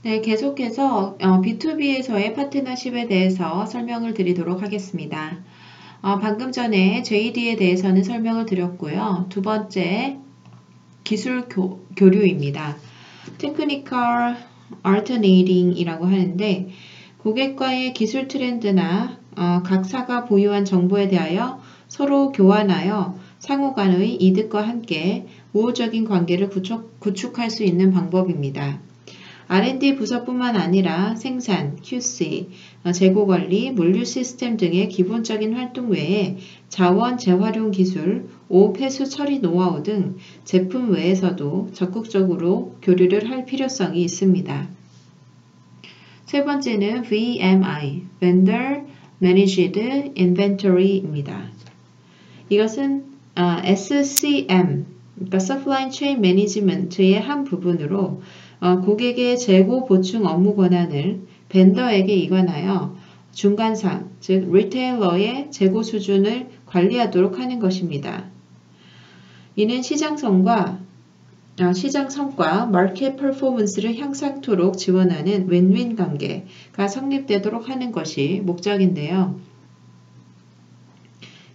네, 계속해서 B2B에서의 파트너십에 대해서 설명을 드리도록 하겠습니다. 방금 전에 JD에 대해서는 설명을 드렸고요. 두 번째, 기술 교류입니다. Technical Alternating 이라고 하는데 고객과의 기술 트렌드나 각사가 보유한 정보에 대하여 서로 교환하여 상호 간의 이득과 함께 우호적인 관계를 구축할 수 있는 방법입니다. R&D 부서뿐만 아니라 생산, QC, 재고관리, 물류 시스템 등의 기본적인 활동 외에 자원 재활용 기술, 폐수 처리 노하우 등 제품 외에서도 적극적으로 교류를 할 필요성이 있습니다. 세 번째는 VMI, Vendor Managed Inventory입니다. 이것은 SCM, 그러니까 Supply Chain Management의 한 부분으로 고객의 재고 보충 업무 권한을 벤더에게 이관하여 중간상, 즉 리테일러의 재고 수준을 관리하도록 하는 것입니다. 이는 시장 성과, 마켓 퍼포먼스를 향상토록 지원하는 윈윈 관계가 성립되도록 하는 것이 목적인데요.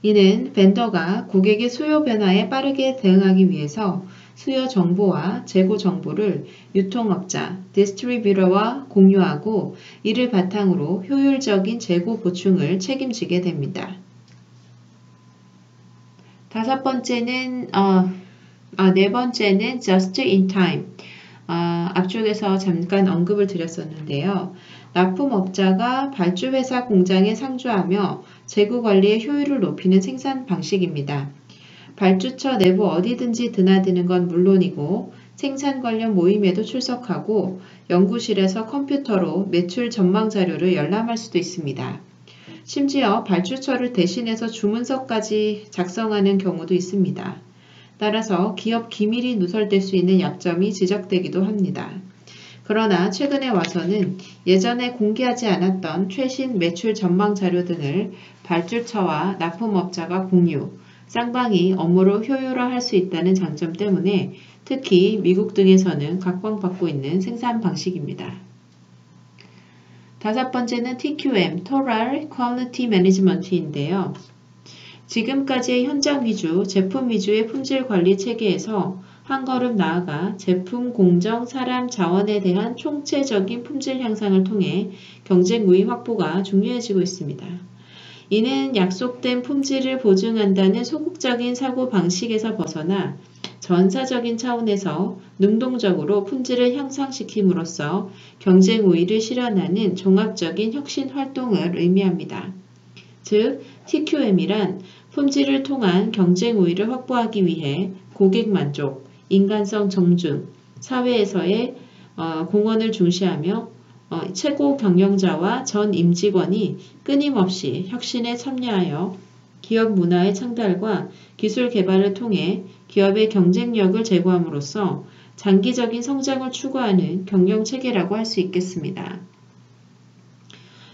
이는 벤더가 고객의 수요 변화에 빠르게 대응하기 위해서 수요 정보와 재고 정보를 유통업자, 디스트리뷰터와 공유하고 이를 바탕으로 효율적인 재고 보충을 책임지게 됩니다. 네 번째는 just in time. 앞쪽에서 잠깐 언급을 드렸었는데요. 납품업자가 발주회사 공장에 상주하며 재고 관리의 효율을 높이는 생산 방식입니다. 발주처 내부 어디든지 드나드는 건 물론이고 생산 관련 모임에도 출석하고 연구실에서 컴퓨터로 매출 전망 자료를 열람할 수도 있습니다. 심지어 발주처를 대신해서 주문서까지 작성하는 경우도 있습니다. 따라서 기업 기밀이 누설될 수 있는 약점이 지적되기도 합니다. 그러나 최근에 와서는 예전에 공개하지 않았던 최신 매출 전망 자료 등을 발주처와 납품업자가 공유, 쌍방이 업무를 효율화할 수 있다는 장점 때문에 특히 미국 등에서는 각광받고 있는 생산 방식입니다. 다섯 번째는 TQM, Total Quality Management인데요. 지금까지의 현장 위주, 제품 위주의 품질 관리 체계에서 한 걸음 나아가 제품, 공정, 사람, 자원에 대한 총체적인 품질 향상을 통해 경쟁 우위 확보가 중요해지고 있습니다. 이는 약속된 품질을 보증한다는 소극적인 사고 방식에서 벗어나 전사적인 차원에서 능동적으로 품질을 향상시킴으로써 경쟁 우위를 실현하는 종합적인 혁신 활동을 의미합니다. 즉, TQM이란 품질을 통한 경쟁 우위를 확보하기 위해 고객 만족, 인간성 정중, 사회에서의 공헌을 중시하며 최고 경영자와 전 임직원이 끊임없이 혁신에 참여하여 기업 문화의 창달과 기술 개발을 통해 기업의 경쟁력을 제고함으로써 장기적인 성장을 추구하는 경영체계라고 할 수 있겠습니다.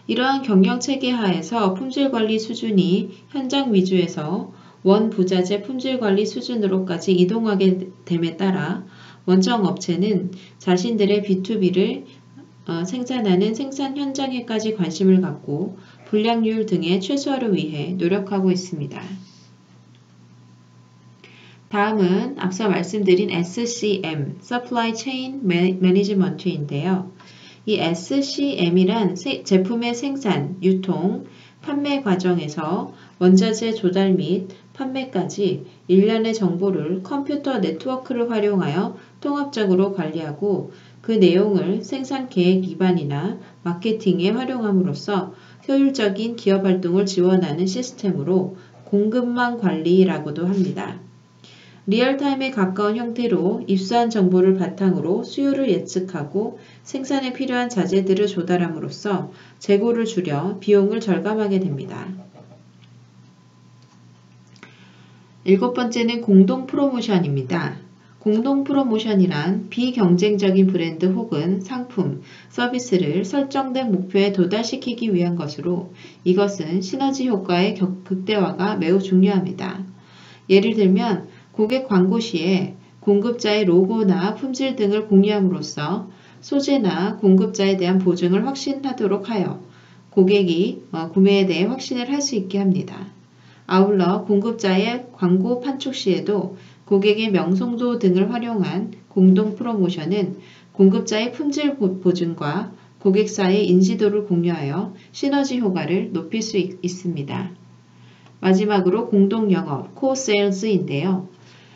이러한 경영체계 하에서 품질관리 수준이 현장 위주에서 원부자재 품질관리 수준으로까지 이동하게 됨에 따라 원정업체는 자신들의 B2B를 생산하는 생산 현장에까지 관심을 갖고 불량률 등의 최소화를 위해 노력하고 있습니다. 다음은 앞서 말씀드린 SCM, Supply Chain Management인데요. 이 SCM이란 제품의 생산, 유통, 판매 과정에서 원자재 조달 및 판매까지 일련의 정보를 컴퓨터 네트워크를 활용하여 통합적으로 관리하고 그 내용을 생산 계획 기반이나 마케팅에 활용함으로써 효율적인 기업 활동을 지원하는 시스템으로 공급망 관리라고도 합니다. 리얼타임에 가까운 형태로 입수한 정보를 바탕으로 수요를 예측하고 생산에 필요한 자재들을 조달함으로써 재고를 줄여 비용을 절감하게 됩니다. 일곱 번째는 공동 프로모션입니다. 공동 프로모션이란 비경쟁적인 브랜드 혹은 상품, 서비스를 설정된 목표에 도달시키기 위한 것으로 이것은 시너지 효과의 극대화가 매우 중요합니다. 예를 들면 고객 광고 시에 공급자의 로고나 품질 등을 공유함으로써 소재나 공급자에 대한 보증을 확신하도록 하여 고객이 구매에 대해 확신을 할 수 있게 합니다. 아울러 공급자의 광고 판촉 시에도 고객의 명성도 등을 활용한 공동 프로모션은 공급자의 품질 보증과 고객사의 인지도를 공유하여 시너지 효과를 높일 수 있습니다. 마지막으로 공동 영업, co-sales인데요.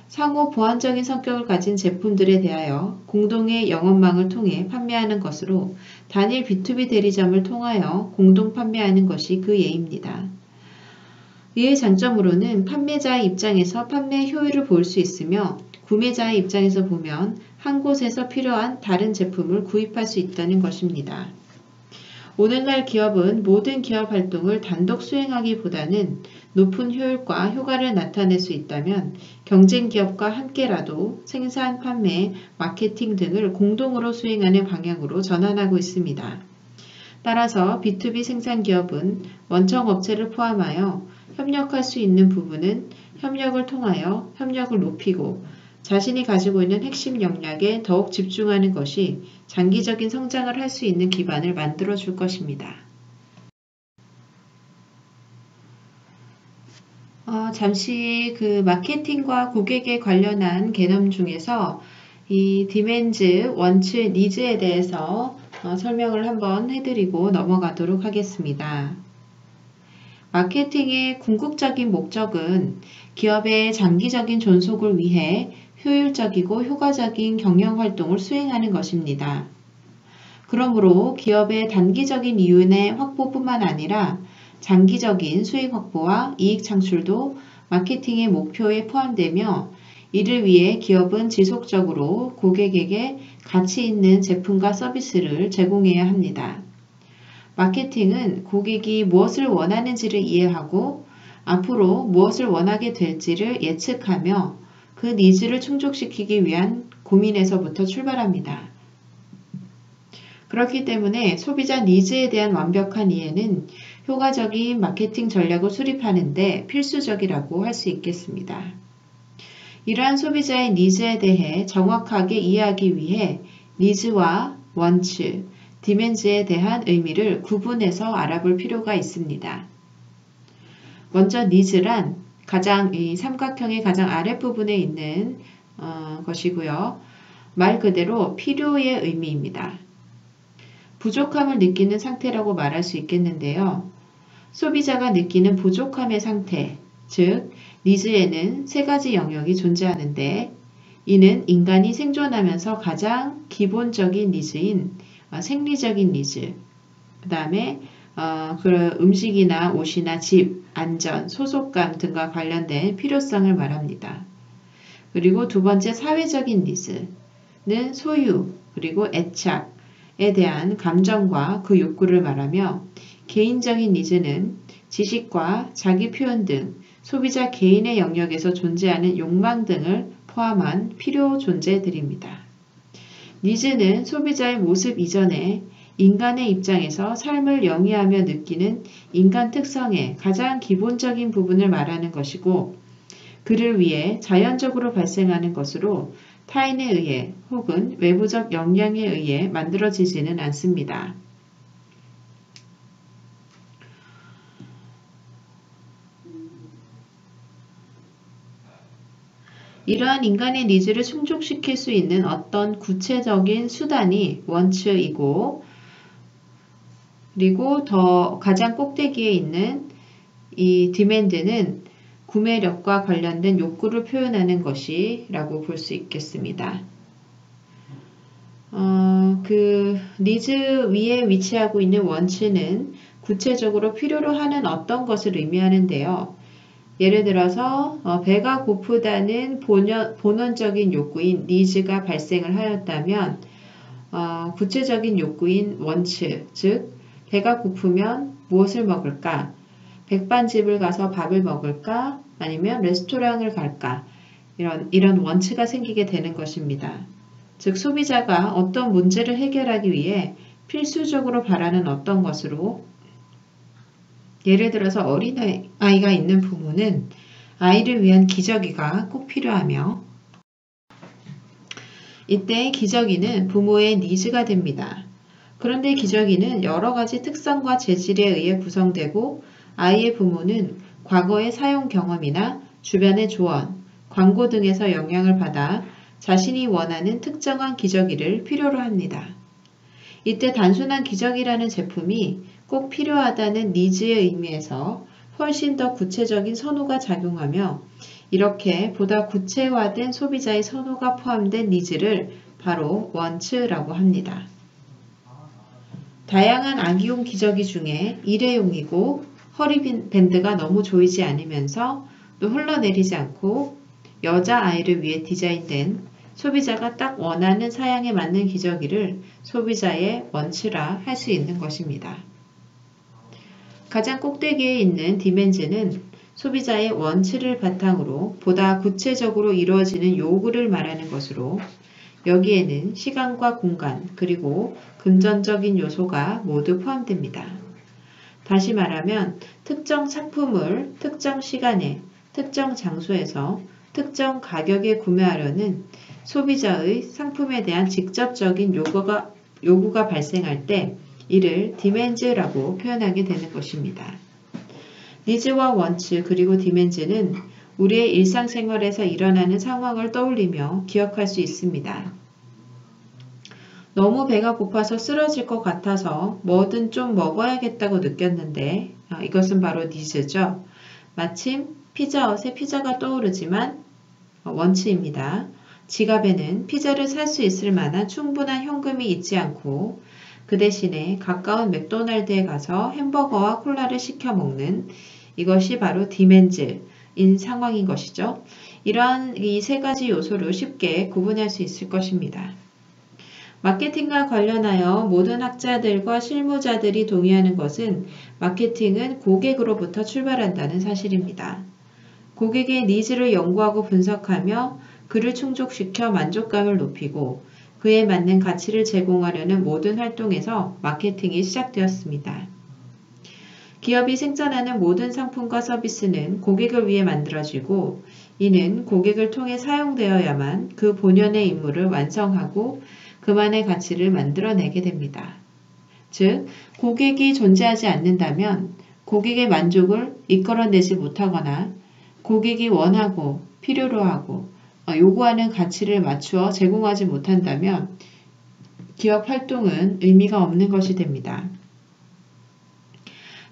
상호 보완적인 성격을 가진 제품들에 대하여 공동의 영업망을 통해 판매하는 것으로 단일 B2B 대리점을 통하여 공동 판매하는 것이 그 예입니다. 이의 장점으로는 판매자의 입장에서 판매 효율을 볼 수 있으며 구매자의 입장에서 보면 한 곳에서 필요한 다른 제품을 구입할 수 있다는 것입니다. 오늘날 기업은 모든 기업 활동을 단독 수행하기보다는 높은 효율과 효과를 나타낼 수 있다면 경쟁 기업과 함께라도 생산, 판매, 마케팅 등을 공동으로 수행하는 방향으로 전환하고 있습니다. 따라서 B2B 생산 기업은 원청 업체를 포함하여 협력할 수 있는 부분은 협력을 통하여 협력을 높이고 자신이 가지고 있는 핵심 역량에 더욱 집중하는 것이 장기적인 성장을 할 수 있는 기반을 만들어 줄 것입니다. 잠시 그 마케팅과 고객에 관련한 개념 중에서 이 디맨드, 원츠, 니즈에 대해서 설명을 한번 해드리고 넘어가도록 하겠습니다. 마케팅의 궁극적인 목적은 기업의 장기적인 존속을 위해 효율적이고 효과적인 경영활동을 수행하는 것입니다. 그러므로 기업의 단기적인 이윤의 확보뿐만 아니라 장기적인 수익 확보와 이익 창출도 마케팅의 목표에 포함되며 이를 위해 기업은 지속적으로 고객에게 가치 있는 제품과 서비스를 제공해야 합니다. 마케팅은 고객이 무엇을 원하는지를 이해하고 앞으로 무엇을 원하게 될지를 예측하며 그 니즈를 충족시키기 위한 고민에서부터 출발합니다. 그렇기 때문에 소비자 니즈에 대한 완벽한 이해는 효과적인 마케팅 전략을 수립하는 데 필수적이라고 할 수 있겠습니다. 이러한 소비자의 니즈에 대해 정확하게 이해하기 위해 니즈와 원츠, 디맨드에 대한 의미를 구분해서 알아볼 필요가 있습니다. 먼저 니즈란 이 삼각형의 가장 아랫부분에 있는 것이고요. 말 그대로 필요의 의미입니다. 부족함을 느끼는 상태라고 말할 수 있겠는데요. 소비자가 느끼는 부족함의 상태, 즉 니즈에는 세 가지 영역이 존재하는데 이는 인간이 생존하면서 가장 기본적인 니즈인 생리적인 니즈, 그 다음에 음식이나 옷이나 집, 안전, 소속감 등과 관련된 필요성을 말합니다. 그리고 두 번째 사회적인 니즈는 소유, 그리고 애착에 대한 감정과 그 욕구를 말하며 개인적인 니즈는 지식과 자기 표현 등 소비자 개인의 영역에서 존재하는 욕망 등을 포함한 필요 존재들입니다. 니즈는 소비자의 모습 이전에 인간의 입장에서 삶을 영위하며 느끼는 인간 특성의 가장 기본적인 부분을 말하는 것이고 그를 위해 자연적으로 발생하는 것으로 타인에 의해 혹은 외부적 영향에 의해 만들어지지는 않습니다. 이러한 인간의 니즈를 충족시킬 수 있는 어떤 구체적인 수단이 원츠이고 그리고 더 가장 꼭대기에 있는 이 디맨드는 구매력과 관련된 욕구를 표현하는 것이라고 볼 수 있겠습니다. 그 니즈 위에 위치하고 있는 원츠는 구체적으로 필요로 하는 어떤 것을 의미하는데요. 예를 들어서 배가 고프다는 본원적인 욕구인 니즈가 발생을 하였다면 구체적인 욕구인 원츠, 즉 배가 고프면 무엇을 먹을까? 백반집을 가서 밥을 먹을까? 아니면 레스토랑을 갈까? 이런 원츠가 생기게 되는 것입니다. 즉 소비자가 어떤 문제를 해결하기 위해 필수적으로 바라는 어떤 것으로 예를 들어서 어린아이가 있는 부모는 아이를 위한 기저귀가 꼭 필요하며 이때 기저귀는 부모의 니즈가 됩니다. 그런데 기저귀는 여러 가지 특성과 재질에 의해 구성되고 아이의 부모는 과거의 사용 경험이나 주변의 조언, 광고 등에서 영향을 받아 자신이 원하는 특정한 기저귀를 필요로 합니다. 이때 단순한 기저귀라는 제품이 꼭 필요하다는 니즈의 의미에서 훨씬 더 구체적인 선호가 작용하며 이렇게 보다 구체화된 소비자의 선호가 포함된 니즈를 바로 원츠라고 합니다. 다양한 아기용 기저귀 중에 일회용이고 허리밴드가 너무 조이지 않으면서 또 흘러내리지 않고 여자아이를 위해 디자인된 소비자가 딱 원하는 사양에 맞는 기저귀를 소비자의 원츠라 할 수 있는 것입니다. 가장 꼭대기에 있는 디멘즈는 소비자의 원츠를 바탕으로 보다 구체적으로 이루어지는 요구를 말하는 것으로 여기에는 시간과 공간 그리고 금전적인 요소가 모두 포함됩니다. 다시 말하면 특정 상품을 특정 시간에 특정 장소에서 특정 가격에 구매하려는 소비자의 상품에 대한 직접적인 요구가 발생할 때 이를 디맨즈라고 표현하게 되는 것입니다. 니즈와 원츠 그리고 디맨즈는 우리의 일상생활에서 일어나는 상황을 떠올리며 기억할 수 있습니다. 너무 배가 고파서 쓰러질 것 같아서 뭐든 좀 먹어야겠다고 느꼈는데 이것은 바로 니즈죠. 마침 피자헛에 피자가 떠오르지만 원츠입니다. 지갑에는 피자를 살 수 있을 만한 충분한 현금이 있지 않고 그 대신에 가까운 맥도날드에 가서 햄버거와 콜라를 시켜 먹는 이것이 바로 디맨즈인 상황인 것이죠. 이러한 이 세 가지 요소를 쉽게 구분할 수 있을 것입니다. 마케팅과 관련하여 모든 학자들과 실무자들이 동의하는 것은 마케팅은 고객으로부터 출발한다는 사실입니다. 고객의 니즈를 연구하고 분석하며 그를 충족시켜 만족감을 높이고 그에 맞는 가치를 제공하려는 모든 활동에서 마케팅이 시작되었습니다. 기업이 생산하는 모든 상품과 서비스는 고객을 위해 만들어지고 이는 고객을 통해 사용되어야만 그 본연의 임무를 완성하고 그만의 가치를 만들어내게 됩니다. 즉, 고객이 존재하지 않는다면 고객의 만족을 이끌어내지 못하거나 고객이 원하고 필요로 하고 요구하는 가치를 맞추어 제공하지 못한다면 기업 활동은 의미가 없는 것이 됩니다.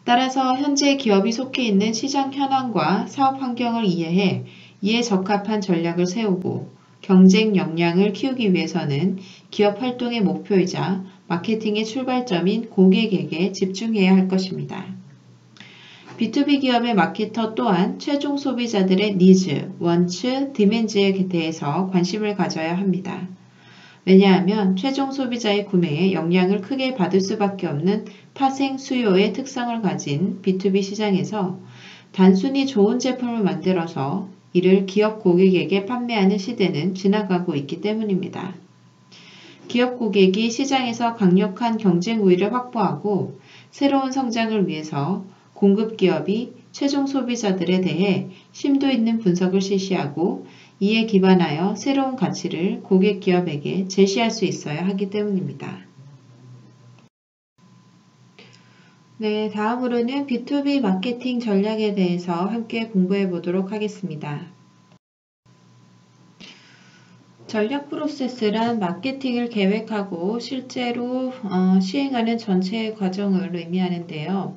따라서 현재 기업이 속해 있는 시장 현황과 사업 환경을 이해해 이에 적합한 전략을 세우고 경쟁 역량을 키우기 위해서는 기업 활동의 목표이자 마케팅의 출발점인 고객에게 집중해야 할 것입니다. B2B 기업의 마케터 또한 최종 소비자들의 니즈, 원츠, 디맨즈에 대해서 관심을 가져야 합니다. 왜냐하면 최종 소비자의 구매에 영향을 크게 받을 수밖에 없는 파생 수요의 특성을 가진 B2B 시장에서 단순히 좋은 제품을 만들어서 이를 기업 고객에게 판매하는 시대는 지나가고 있기 때문입니다. 기업 고객이 시장에서 강력한 경쟁 우위를 확보하고 새로운 성장을 위해서 공급 기업이 최종 소비자들에 대해 심도 있는 분석을 실시하고 이에 기반하여 새로운 가치를 고객 기업에게 제시할 수 있어야 하기 때문입니다. 네, 다음으로는 B2B 마케팅 전략에 대해서 함께 공부해 보도록 하겠습니다. 전략 프로세스란 마케팅을 계획하고 실제로 시행하는 전체 과정을 의미하는데요.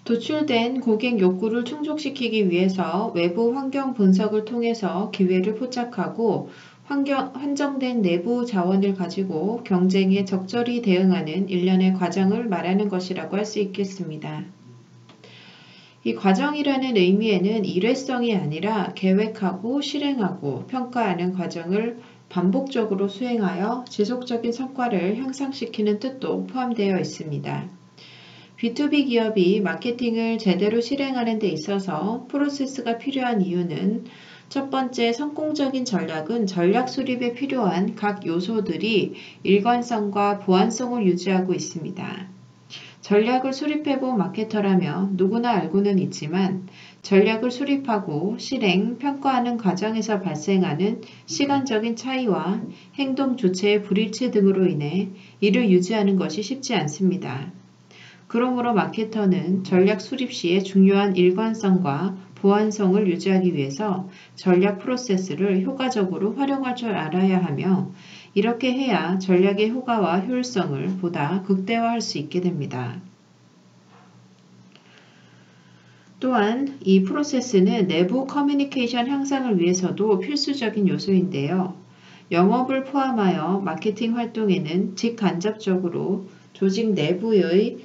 도출된 고객 욕구를 충족시키기 위해서 외부 환경 분석을 통해서 기회를 포착하고 한정된 내부 자원을 가지고 경쟁에 적절히 대응하는 일련의 과정을 말하는 것이라고 할 수 있겠습니다. 이 과정이라는 의미에는 일회성이 아니라 계획하고 실행하고 평가하는 과정을 반복적으로 수행하여 지속적인 성과를 향상시키는 뜻도 포함되어 있습니다. B2B 기업이 마케팅을 제대로 실행하는 데 있어서 프로세스가 필요한 이유는 첫 번째, 성공적인 전략은 전략 수립에 필요한 각 요소들이 일관성과 보완성을 유지하고 있습니다. 전략을 수립해본 마케터라면 누구나 알고는 있지만 전략을 수립하고 실행, 평가하는 과정에서 발생하는 시간적인 차이와 행동 주체의 불일치 등으로 인해 이를 유지하는 것이 쉽지 않습니다. 그러므로 마케터는 전략 수립 시에 중요한 일관성과 보완성을 유지하기 위해서 전략 프로세스를 효과적으로 활용할 줄 알아야 하며 이렇게 해야 전략의 효과와 효율성을 보다 극대화할 수 있게 됩니다. 또한 이 프로세스는 내부 커뮤니케이션 향상을 위해서도 필수적인 요소인데요. 영업을 포함하여 마케팅 활동에는 직간접적으로 조직 내부의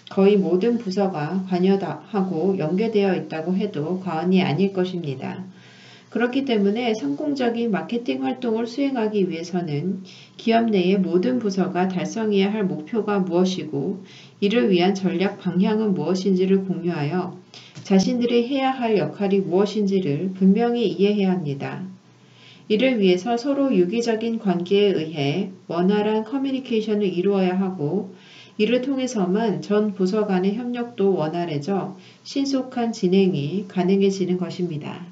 거의 모든 부서가 관여하고 연계되어 있다고 해도 과언이 아닐 것입니다. 그렇기 때문에 성공적인 마케팅 활동을 수행하기 위해서는 기업 내의 모든 부서가 달성해야 할 목표가 무엇이고 이를 위한 전략 방향은 무엇인지를 공유하여 자신들이 해야 할 역할이 무엇인지를 분명히 이해해야 합니다. 이를 위해서 서로 유기적인 관계에 의해 원활한 커뮤니케이션을 이루어야 하고 이를 통해서만 전 부서 간의 협력도 원활해져 신속한 진행이 가능해지는 것입니다.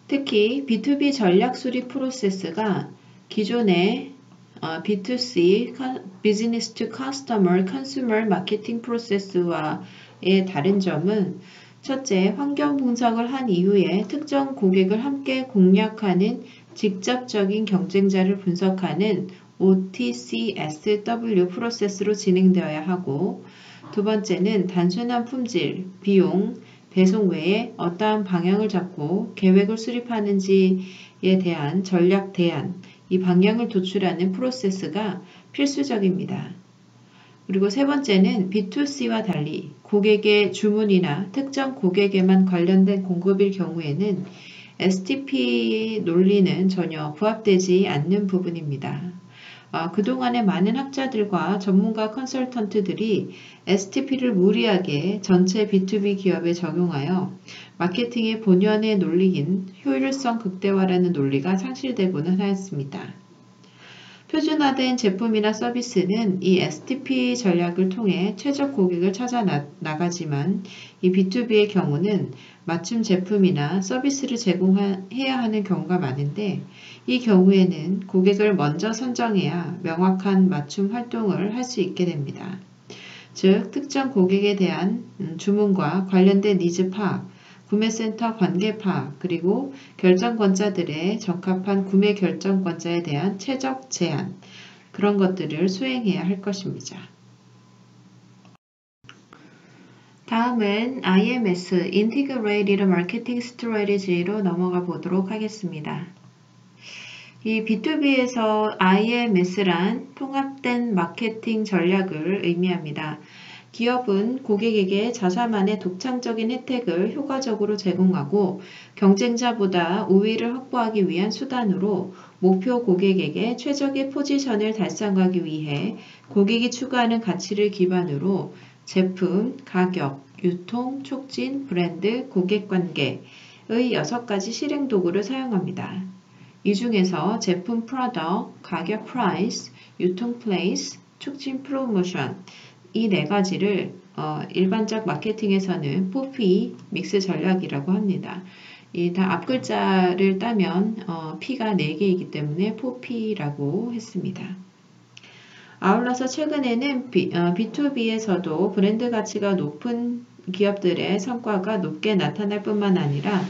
특히 B2B 전략 수립 프로세스가 기존의 B2C (Business to Customer) 컨슈머 마케팅 프로세스와의 다른 점은 첫째, 환경 분석을 한 이후에 특정 고객을 함께 공략하는 직접적인 경쟁자를 분석하는 OTCSW 프로세스로 진행되어야 하고 두 번째는 단순한 품질, 비용, 배송 외에 어떠한 방향을 잡고 계획을 수립하는지에 대한 전략 대안, 이 방향을 도출하는 프로세스가 필수적입니다. 그리고 세 번째는 B2C와 달리 고객의 주문이나 특정 고객에만 관련된 공급일 경우에는 STP 논리는 전혀 부합되지 않는 부분입니다. 그동안의 많은 학자들과 전문가 컨설턴트들이 STP를 무리하게 전체 B2B 기업에 적용하여 마케팅의 본연의 논리인 효율성 극대화라는 논리가 상실되고는 하였습니다. 표준화된 제품이나 서비스는 이 STP 전략을 통해 최적 고객을 찾아 나가지만 이 B2B의 경우는 맞춤 제품이나 서비스를 제공해야 하는 경우가 많은데 이 경우에는 고객을 먼저 선정해야 명확한 맞춤 활동을 할 수 있게 됩니다. 즉, 특정 고객에 대한 주문과 관련된 니즈 파악, 구매센터 관계 파악, 그리고 결정권자들의 적합한 구매 결정권자에 대한 최적 제한, 그런 것들을 수행해야 할 것입니다. 다음은 IMS, Integrated Marketing Strategy로 넘어가 보도록 하겠습니다. 이 B2B에서 IMS란 통합된 마케팅 전략을 의미합니다. 기업은 고객에게 자사만의 독창적인 혜택을 효과적으로 제공하고 경쟁자보다 우위를 확보하기 위한 수단으로 목표 고객에게 최적의 포지션을 달성하기 위해 고객이 추구하는 가치를 기반으로 제품, 가격, 유통, 촉진, 브랜드, 고객관계의 6가지 실행 도구를 사용합니다. 이 중에서 제품 (product), 가격 (price), 유통 (place), 촉진 (promotion) 이 4가지를 일반적 마케팅에서는 POP, 믹스 전략이라고 합니다. 이 다 앞글자를 따면 P가 4개이기 때문에 POP라고 했습니다. 아울러서 최근에는 B2B에서도 브랜드 가치가 높은 기업들의 성과가 높게 나타날 뿐만 아니라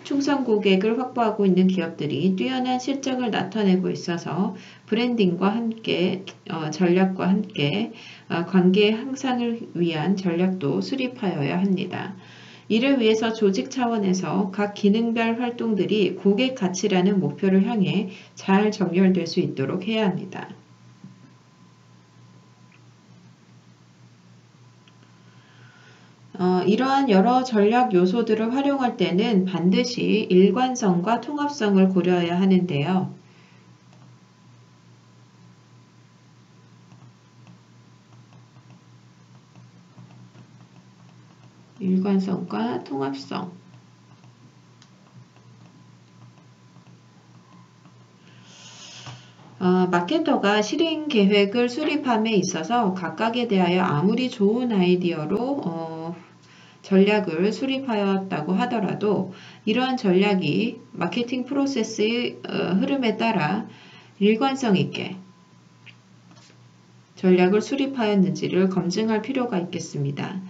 충성 고객을 확보하고 있는 기업들이 뛰어난 실적을 나타내고 있어서 브랜딩과 함께 전략과 함께 관계 향상을 위한 전략도 수립하여야 합니다. 이를 위해서 조직 차원에서 각 기능별 활동들이 고객 가치라는 목표를 향해 잘 정렬될 수 있도록 해야 합니다. 이러한 여러 전략 요소들을 활용할 때는 반드시 일관성과 통합성을 고려해야 하는데요. 일관성과 통합성. 마케터가 실행 계획을 수립함에 있어서 각각에 대하여 아무리 좋은 아이디어로 전략을 수립하였다고 하더라도 이러한 전략이 마케팅 프로세스의 흐름에 따라 일관성 있게 전략을 수립하였는지를 검증할 필요가 있겠습니다.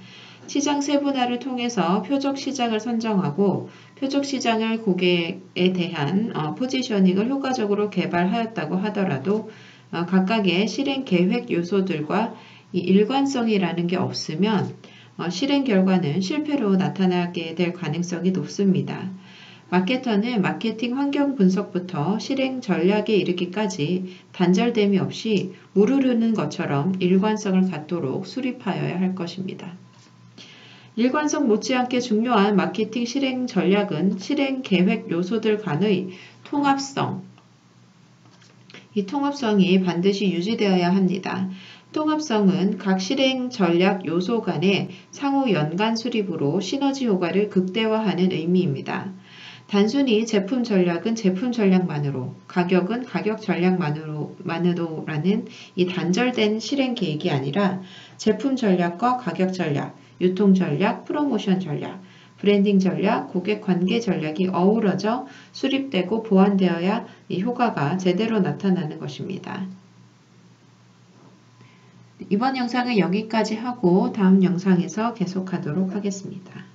시장 세분화를 통해서 표적 시장을 선정하고 표적 시장을 고객에 대한 포지셔닝을 효과적으로 개발하였다고 하더라도 각각의 실행 계획 요소들과 이 일관성이라는 게 없으면 실행 결과는 실패로 나타나게 될 가능성이 높습니다. 마케터는 마케팅 환경 분석부터 실행 전략에 이르기까지 단절됨이 없이 물 흐르는 것처럼 일관성을 갖도록 수립하여야 할 것입니다. 일관성 못지않게 중요한 마케팅 실행 전략은 실행 계획 요소들 간의 통합성, 이 통합성이 반드시 유지되어야 합니다. 통합성은 각 실행 전략 요소 간의 상호 연관 수립으로 시너지 효과를 극대화하는 의미입니다. 단순히 제품 전략은 제품 전략만으로, 가격은 가격 전략만으로라는 이 단절된 실행 계획이 아니라 제품 전략과 가격 전략, 유통 전략, 프로모션 전략, 브랜딩 전략, 고객 관계 전략이 어우러져 수립되고 보완되어야 이 효과가 제대로 나타나는 것입니다. 이번 영상은 여기까지 하고 다음 영상에서 계속하도록 하겠습니다.